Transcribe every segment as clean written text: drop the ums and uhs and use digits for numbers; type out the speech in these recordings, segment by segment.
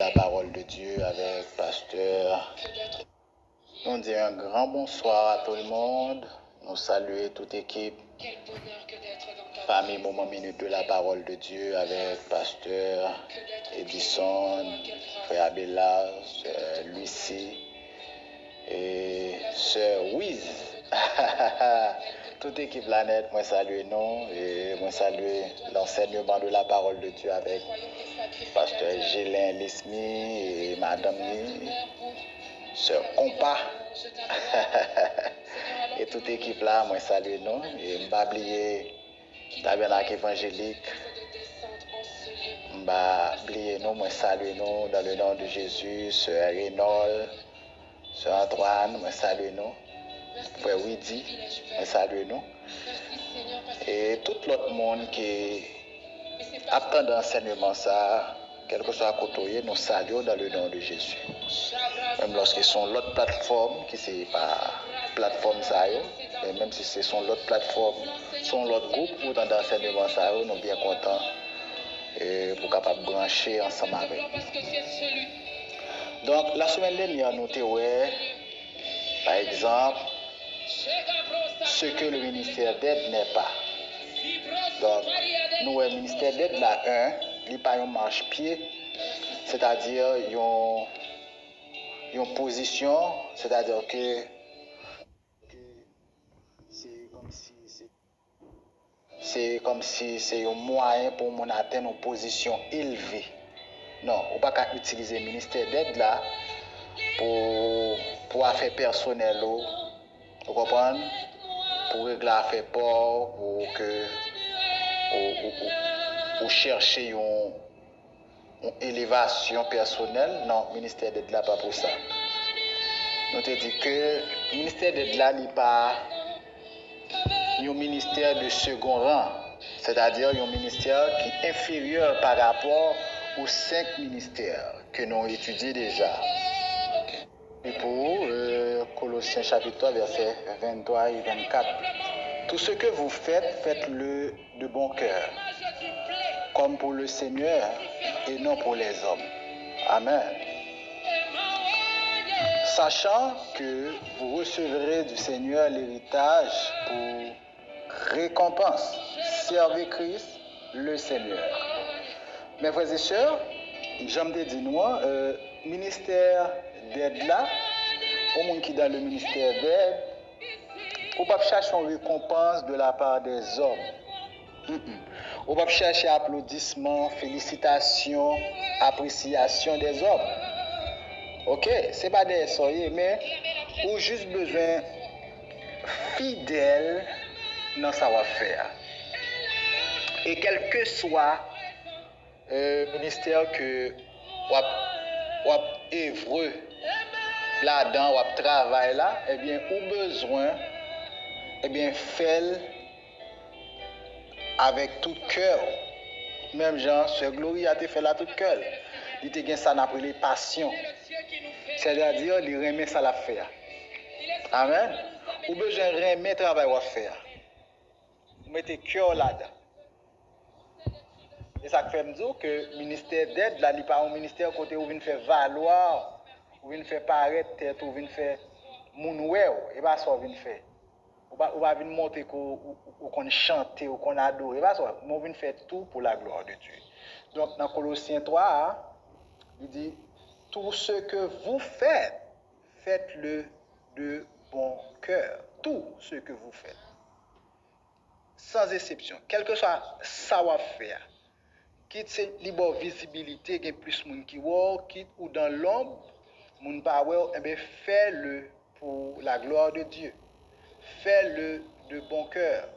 La parole de Dieu avec pasteur. On dit un grand bonsoir à tout le monde. Nous saluons toute équipe. Famille Moment Minute de la parole de Dieu avec pasteur Edison, frère Abela, sœur Lucie et sœur Wiz. Toute équipe la net, moi salue nous et moi salue l'enseignement de la parole de Dieu avec pasteur Gélin Lismi et madame Ni, sœur Compa. Et toute équipe là, moi salue nous et m'ba oublier tabernacle évangélique. M'ba oublier nous, moi salue nous dans le nom de Jésus, sœur Rénol, sœur Antoine, moi salue nous. Frère Widi, moi salue nous. Et tout l'autre monde qui attend d'enseignement ça, quel que soit côté, nous saluons dans le nom de Jésus. Même lorsqu'ils sont l'autre plateforme, qui c'est pas plateforme ça, et même si c'est son l'autre plateforme, son l'autre groupe ou dans l'enseignement ça, nous sommes bien contents pour capable brancher ensemble avec. Donc la semaine dernière, nous avons par exemple ce que le ministère d'aide n'est pas. Donc, nous, le ministère d'aide, là, il n'y a pas un marche-pied, c'est-à-dire, une position, c'est-à-dire que c'est comme si c'est un moyen pour mon atteindre une position élevée. Non, on ne peut pas utiliser le ministère d'aide là pour affaires personnelles, vous comprenez? Pour régler affaires port, ou chercher une élévation personnelle. Non, le ministère d'aide là pas pour ça. Nous te dit que le ministère d'aide là n'est pas un ministère de second rang, c'est-à-dire un ministère qui est inférieur par rapport aux 5 ministères que nous étudions déjà. Et pour Colossiens chapitre 3, versets 23 et 24. Tout ce que vous faites, faites-le de bon cœur, comme pour le Seigneur et non pour les hommes. Amen. Sachant que vous recevrez du Seigneur l'héritage pour récompense. Servez Christ, le Seigneur. Mes frères et sœurs, j'aime te dire nous, ministère d'aide là, au monde qui est dans le ministère d'aide, on ne peut pas chercher une récompense de la part des hommes. On ne peut pas chercher applaudissements, félicitations, appréciation des hommes. Ok, ce n'est pas des soyez, mais on a juste besoin fidèle dans sa savoir-faire. Et quel que soit le ministère que on œuvre là-dedans, on travaille là, eh bien, on besoin, eh bien, faire avec tout cœur. Même Jean, ce Glory a été fait là tout cœur. Il te gagne ça n'appelle les passions. C'est-à-dire, il remet ça la faire. Amen. Ou besoin remet travail à faire. Vous mettez cœur là-dedans. Et ça fait me dire que le ministère d'aide, là, il n'est pas un ministère côté où il faire valoir, où il fait paraître tête, où il fait mounoué, et pas ça où il fait. Ou va venir montrer qu'on chante ou qu'on adore, et pas ça, on vient faire tout pour la gloire de Dieu. Donc dans Colossiens 3, il dit tout ce que vous faites, faites-le de bon cœur. Tout ce que vous faites. Sans exception, quel que soit savoir-faire. Quitte c'est libre visibilité, il y a plus de monde qui voit, quitte ou dans l'ombre, moun pa wè, eh bien fais-le pour la gloire de Dieu. Fais-le de bon cœur.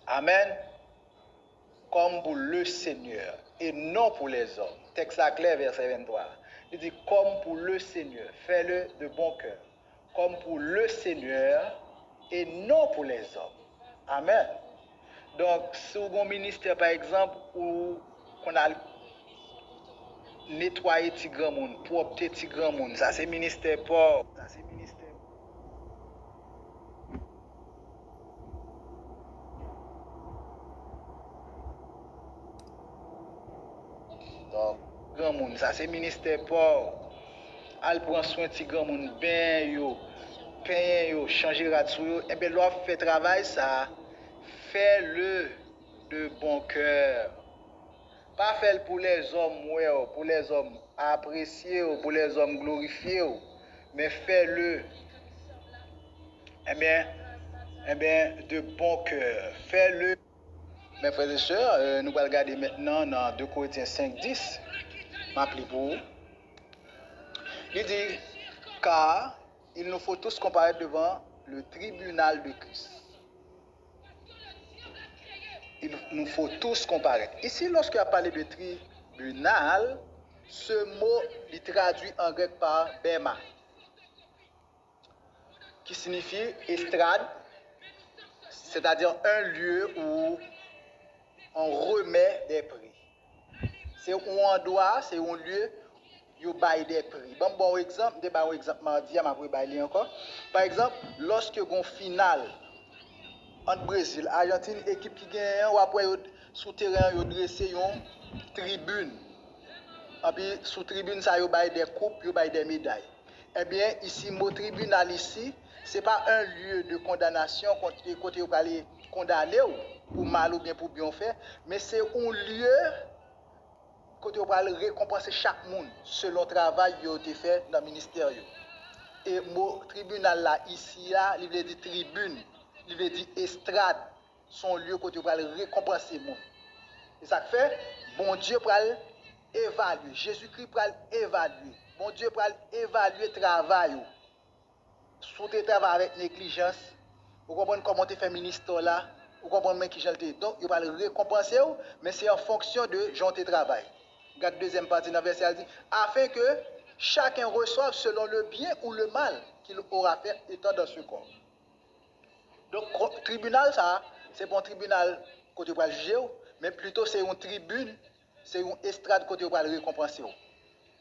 Amen. Comme pour le Seigneur et non pour les hommes. Texte clair, verset 23. Il dit comme pour le Seigneur. Fais-le de bon cœur. Comme pour le Seigneur et non pour les hommes. Amen. Donc, si vous avez un ministère, par exemple, où on a nettoyé les grand monde, propre les grand monde, ça c'est ministère pauvre. Ça c'est ministère. Donc, grand monde. Ça c'est ministère pauvre. Al prend soin de grand monde ben yo, pain yo, changer radio yo. Et bien l'on fait travail ça, fais-le de bon cœur. Pas faire pour les hommes ouais, pour les hommes apprécier, pour les hommes glorifier, mais fais-le eh bien, de bon cœur. Fais-le. Mes frères et sœurs, nous allons regarder maintenant dans 2 Corinthiens 5, 10. M'appelez pour vous. Il dit, car il nous faut tous comparaître devant le tribunal de Christ. Il nous faut tous comparaître. Ici, lorsqu'il a parlé de tribunal, ce mot est traduit en grec par bema, qui signifie estrade, c'est-à-dire un lieu où on remet des prix. C'est où on doit, c'est un lieu où on baille des prix. Bon exemple, un exemple mardi, après bailler encore. Par exemple, lorsque on finale entre Brésil, Argentine, équipe qui gagne, ou après sous terrain, ils dressé une tribune. Et puis sous tribune, ça y baille des coupes, y baille des médailles. Eh bien, ici, mot tribunal ici, c'est pas un lieu de condamnation côté où aller condamner pour mal ou bien pour bien faire, mais c'est un lieu côté où aller récompenser chaque monde selon le travail qui a été fait dans le ministère. Et mot tribunal là ici là, il veut dire tribune, il veut dire estrade, son lieu côté où aller récompenser monde. Et ça fait bon Dieu pour évaluer, Jésus-Christ pour évaluer. Bon Dieu pour évaluer le travail. Si tu travailles avec négligence, vous comprenez comment tu fais ministère là, vous comprenez qui j'en donc il va le récompenser, mais c'est en fonction de gens qui travaillent. Regarde deuxième partie dans le verset, elle dit, afin que chacun reçoive selon le bien ou le mal qu'il aura fait étant dans ce corps. Donc, tribunal, ça, c'est pas un tribunal côté pour le juger, mais plutôt c'est une tribune, c'est une estrade côté pour le récompenser,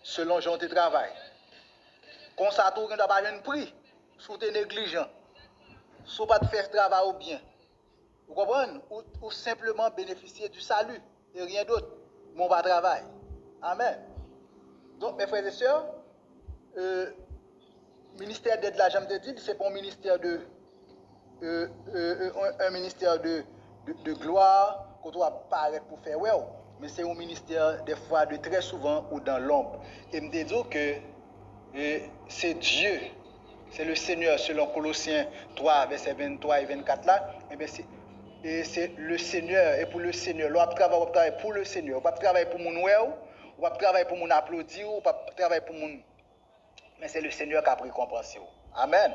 selon gens qui travaillent. Comme ça, tout le monde n'a pas un prix, si tu es négligent, si tu ne pas faire travail ou bien. Vous comprenez? Ou simplement bénéficier du salut et rien d'autre. Mon pas travail. Amen. Donc, mes frères et sœurs, ministère d'aide là, j'aime te dire, c'est pas un ministère un ministère de gloire qu'on doit paraître pour faire ouais, mais c'est un ministère des fois de très souvent ou dans l'ombre. Et me dit que c'est Dieu, c'est le Seigneur selon Colossiens 3 verset 23 et 24 là, et bien c'est le Seigneur et pour le Seigneur, on va travailler pour le Seigneur, on va travailler pour mon ouais, on va travailler pour mon applaudir, on va travailler pour mon, mais c'est le Seigneur qui a récompensé. Amen.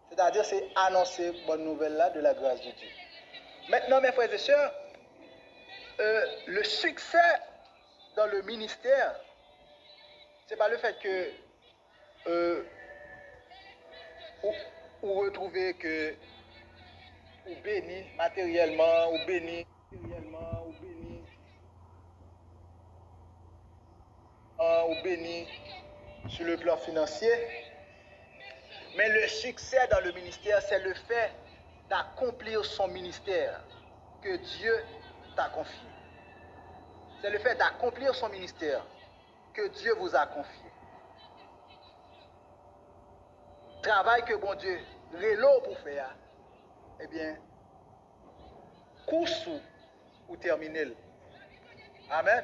C'est-à-dire, c'est annoncer bonne nouvelle là de la grâce de Dieu. Maintenant, mes frères et sœurs, le succès dans le ministère, c'est pas le fait que vous retrouvez que vous béni matériellement, ou béni sur le plan financier. Mais le succès dans le ministère, c'est le fait d'accomplir son ministère que Dieu t'a confié. C'est le fait d'accomplir son ministère que Dieu vous a confié. Travail que bon Dieu rélo pour faire, eh bien, course ou terminer. Amen.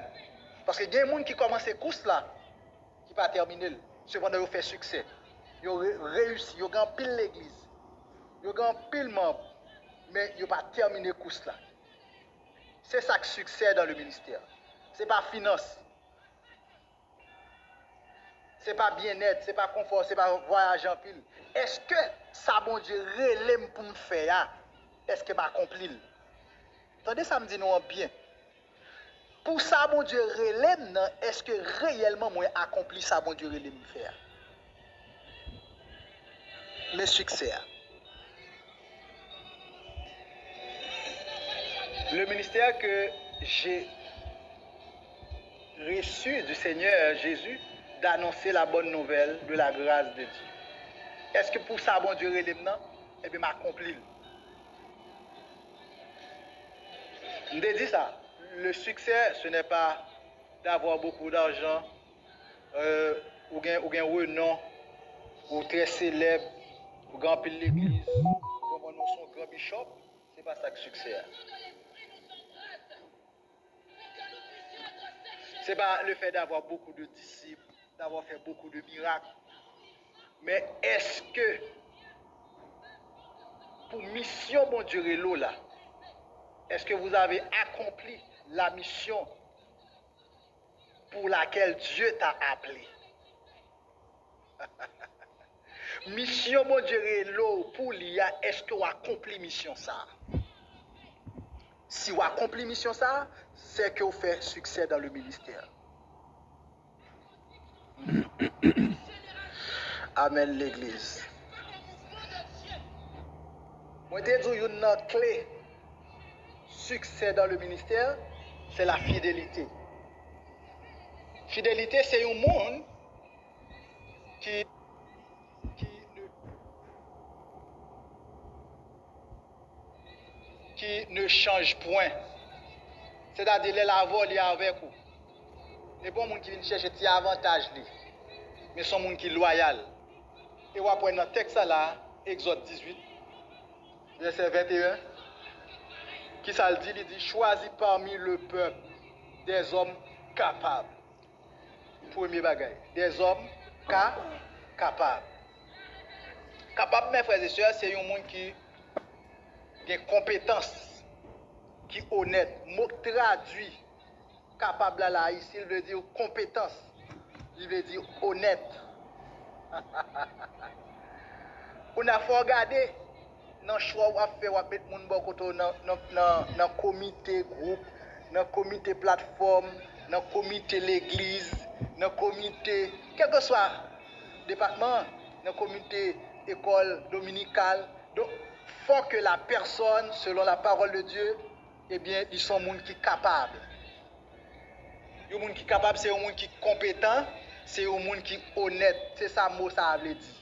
Parce que il y a des gens qui commencent ces courses là, qui ne pas terminer. Cependant, ils font succès. Ils ont réussi, ils ont gagné pile l'église. Ils ont gagné pile membre. Mais ils n'ont pas terminé la course là. C'est ça qui succès dans le ministère. Ce n'est pas finance. Ce n'est pas bien-être, ce n'est pas confort, ce n'est pas voyage en pile. Est-ce que ça, bon Dieu, relève pour me faire? Est-ce que m'a accompli? Attendez, ça me dit non bien. Pour ça, bon Dieu, relève, est-ce que réellement moi accompli ça, bon Dieu, relève me faire? Le succès. Le ministère que j'ai reçu du Seigneur Jésus d'annoncer la bonne nouvelle de la grâce de Dieu. Est-ce que pour ça, bon Dieu, relève non? Eh bien, m'accompli. Je dit ça. le succès, ce n'est pas d'avoir beaucoup d'argent, ou un renom, ou très célèbre, ou grand pile l'église, ou son grand bishop. C'est pas ça que succès. C'est pas le fait d'avoir beaucoup de disciples, d'avoir fait beaucoup de miracles. Mais est-ce que pour mission bon Dieu Relo là, est-ce que vous avez accompli la mission pour laquelle Dieu t'a appelé? Mission bon Dieu Relo pour l'IA, est-ce que vous accompli mission ça? Si vous accompli mission ça, c'est que vous faites succès dans le ministère. Amen l'église. Moi je dis une clé succès dans le ministère, c'est la fidélité. Fidélité, c'est un monde qui ne change point. C'est-à-dire, les laveurs, il avec vous. Les bons gens qui viennent chercher des avantages, mais sont gens qui sont loyaux. Et on va prendre dans le texte là, Exode 18, verset 21, qui ça le dit, il dit, choisis parmi le peuple des hommes capables. Premier bagage, des hommes capables. Capable, mes frères et sœurs, c'est un monde qui a des compétences, qui est honnête. Mot traduit capable là, ici, il veut dire compétence, il veut dire honnête. On a fait regarder dans le choix qu'on a fait, on a mis les gens dans le comité groupe, dans le comité plateforme, dans le comité l'église, dans le comité, quel que soit le département, dans le comité école dominicale. Donc, il faut que la personne, selon la parole de Dieu, eh bien, ils sont des gens qui sont capables. Les gens qui sont capables, c'est les gens qui sont compétents, c'est les gens qui sont honnêtes. C'est ça le mot ça veut dire.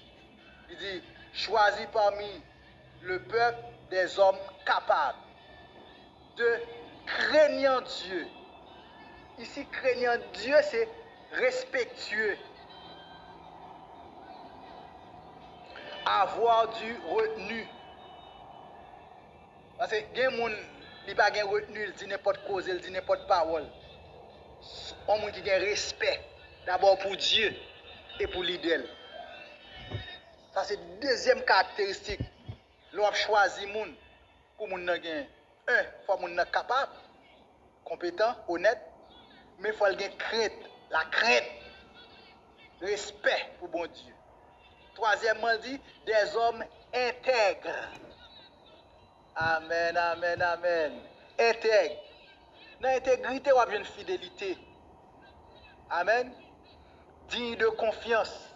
Il dit, choisis parmi le peuple des hommes capables de craignant Dieu. Ici, craignant Dieu, c'est respectueux. Avoir du retenu. Parce que il y a des gens qui n'ont pas de retenu, ils disent n'importe cause, ils disent n'importe parole. On a qui a respect, d'abord pour Dieu et pour l'idéal. Ça, c'est la deuxième caractéristique. L'on a choisi les gens pour les gens gagner. Un, il faut les gens capables, compétents, honnêtes, mais il faut les gens crainte, la crainte, respect pour bon Dieu. Troisièmement, il dit des hommes intègres. Amen, amen, amen. Intègre. Dans l'intégrité, on a une fidélité. Amen. Digne de confiance.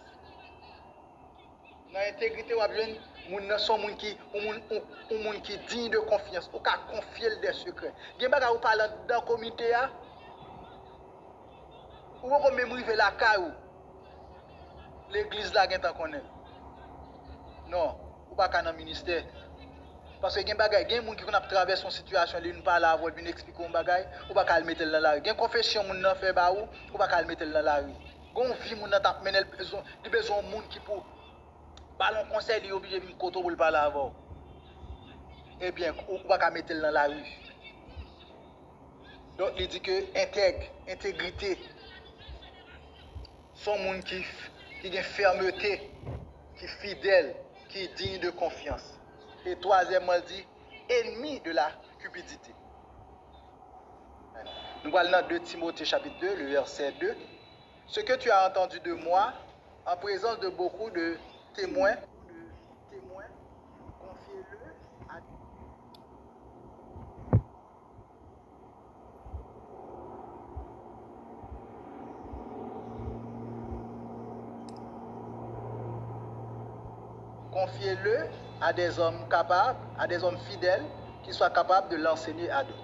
Dans l'intégrité, on a besoin de gens qui digne de confiance. On peut confier des secrets. Il y a des gens qui parlent dans le comité. Ou on peut même arriver la caille. L'église là, on connaît. Non, ou pas dans le ministère. Parce que il y a des gens qui ont traversé une situation, ils ne parlent pas, ils viennent expliquer un bagage, ou pas le mettre dans la rue. Il y a une confession qui fait ou pas le mettre dans la rue. Il y a une vie qui a besoin de monde qui pour parler un conseil, il est obligé de venir côté pour parler avant. Eh bien, ou pas le mettre dans la rue. Donc il dit que intégrité, sont gens qui ont fermeté, qui sont fidèles, qui sont dignes de confiance. Et troisièmement, il dit ennemi de la cupidité. Nous allons dans 2 Timothée chapitre 2, le verset 2. Ce que tu as entendu de moi, en présence de beaucoup de témoins, confiez-le à confiez-le à des hommes capables, à des hommes fidèles, qui soient capables de l'enseigner à d'autres.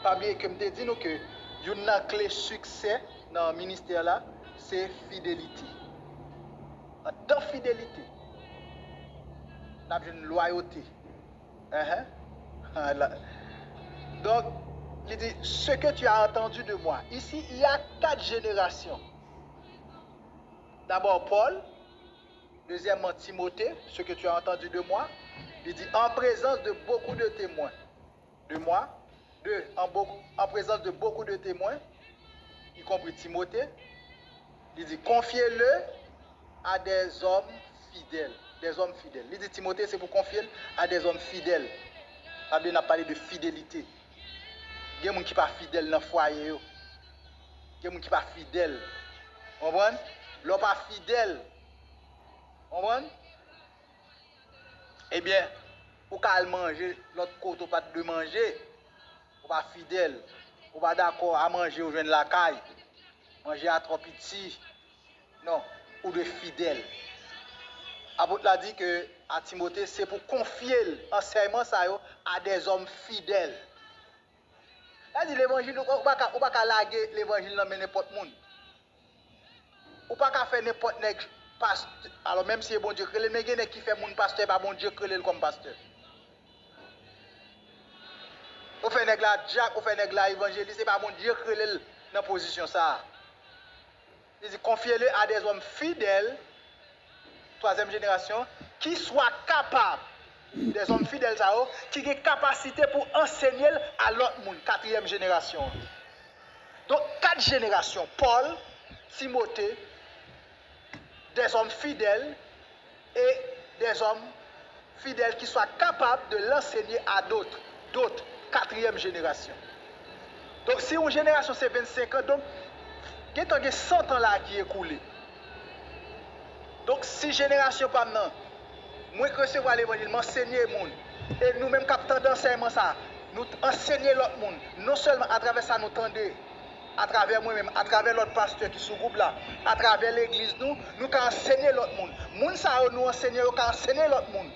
Pas bien que je te dis que une clé succès dans le ministère là, c'est fidélité. Dans fidélité, on a une loyauté. Donc, Il dit, ce que tu as entendu de moi. Ici, il y a 4 générations. D'abord Paul, deuxièmement Timothée, ce que tu as entendu de moi. Il dit, en présence de beaucoup de témoins. De moi. En présence de beaucoup de témoins, y compris Timothée. Il dit, confiez-le à des hommes fidèles. Des hommes fidèles. Il dit, Timothée, c'est pour confier à des hommes fidèles. La Bible a parlé de fidélité. Il y a des gens qui ne sont pas fidèles dans le foyer. Il y a des gens qui ne sont pas fidèles. Vous comprenez? Ils ne sont pas fidèles. Vous comprenez? Eh bien, pour qu'elle manger, l'autre côté pas de manger, ou pas fidèle, ou pas d'accord à manger ou joindre la caille, manger à trop petit, non, ou de fidèle. Apôtre l'a dit que à Timothée, c'est pour confier l'enseignement à des hommes fidèles. Il dit l'évangile, on ne peut pas laguer l'évangile dans n'importe monde. On ne peut pas faire n'importe quoi. Alors même si c'est bon Dieu, mais il y a qui fait mon pasteur, pas bon Dieu comme pasteur. On fait nèg la Jack, on fait nèg la évangéliste, c'est pas bon Dieu créé dans position ça. Il dit confiez-le à des hommes fidèles, troisième génération, qui soient capables, des hommes fidèles ça, qui ont capacité pour enseigner à l'autre monde, quatrième génération. Donc 4 générations, Paul, Timothée, des hommes fidèles et des hommes fidèles qui soient capables de l'enseigner à d'autres, quatrième génération. Donc si une génération c'est 25 ans, donc il y a 100 ans là qui est écoulé. Donc si génération pas maintenant, moi que recevoir l'évangile, m'enseigner le monde et nous-mêmes capteurs d'enseignement ça, nous enseigner l'autre monde, non seulement à travers ça nous tendez, à travers moi-même, à travers l'autre pasteur qui est sous groupe là, à travers l'église nous can enseigner l'autre monde. Monde ça nous enseigner, nous can enseigner l'autre monde.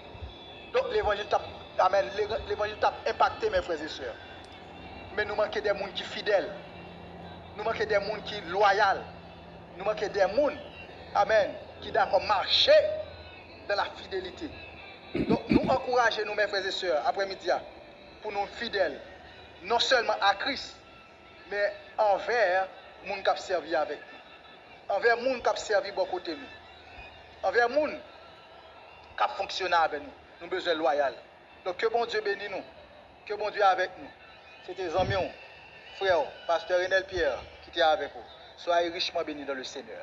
Donc l'évangile t'a impacté mes frères et sœurs. Mais nous manquons des gens qui sont fidèles. Nous manquons des gens qui sont loyaux. Nous manquons des gens, amen, qui d'accord marcher dans la fidélité. Donc nous encourageons nous mes frères et sœurs après-midi pour nous fidèles, non seulement à Christ, mais envers les gens qui servi avec nous. Envers les gens qui servi de côté nous. Envers les gens qui fonctionnent avec nous. Nous avons besoin de loyal. Donc que bon Dieu bénisse nous. Que bon Dieu est avec nous. C'était les amis, frère, pasteur Renel Pierre qui était avec vous. Soyez richement bénis dans le Seigneur.